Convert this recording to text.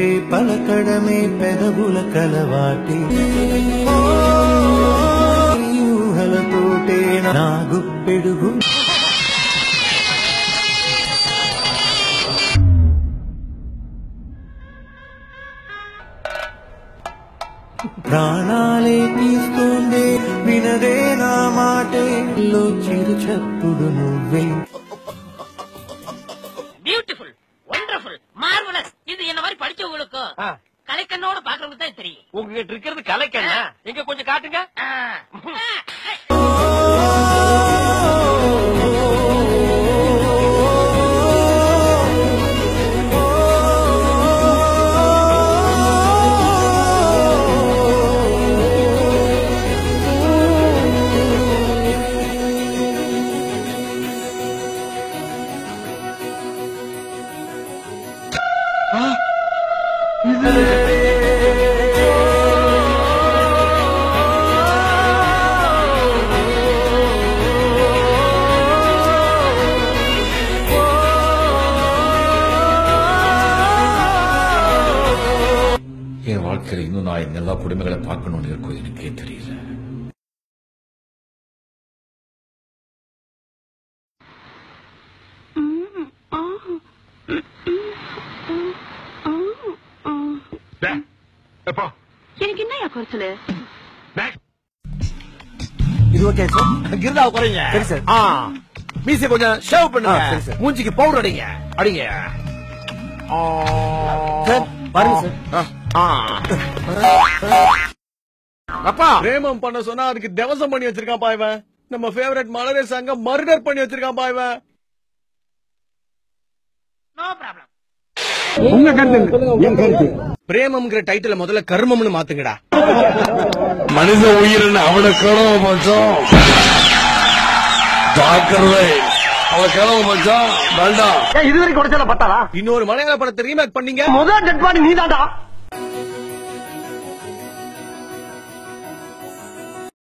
పేరే పలకడమే పెదవుల కలవాటి ఊహలతోటే నా గుప్పెడుగు ప్రాణాలే తీస్తుందే వినదే నా మాటే లో చిరు చప్పుడు నువ్వే பியூட்டிஃபுல் வண்டர்ஃபுல் மார்வலஸ் இது என்ன மாதிரி படிச்சவங்களுக்கு கலைக்கண்ணோட பாக்குறவங்க தான் தெரியும். உங்ககிட்ட இருக்கிறது கலைக்கண்ணா? எங்க கொஞ்சம் காட்டுங்க. என் வாழ்க்கையில் இன்னும் நான் எல்லா குடும்பங்களை பார்க்கணும்னு இருக்கும் எனக்கே தெரியல. எனக்கு என்ன குறைச்சல இது ஓகே சார். கிருதா குறைங்க. சரி சார். மீசை கொஞ்சம் ஷேவ் பண்ணுங்க. மூஞ்சிக்கு பவுடர் அடிங்க. அடிங்க. பாருங்க சார். அப்பா பிரேமம் பண்ண சொன்னா அதுக்கு தேவசம் பண்ணி வச்சிருக்கான் பாய்வன். நம்ம ஃபேவரட் மலரே சாங்க மர்டர் பண்ணி வச்சிருக்கான் பாய்வன். No problem. உங்க கருத்து பிரேமம்ங்கிற டைட்டில முதல்ல கர்மம்னு மாத்துங்கடா. மனித உயிரின் அவனை கிளம்ப மச்சான். ஜாக்கிரதை, அவ கிளம்ப மச்சான். வேண்டாம். இதுவரைக்கும் இன்னொரு மலையாள படத்தை ரீமேக் பண்ணீங்க. முதல் டெட் பாடி நீதான்டா.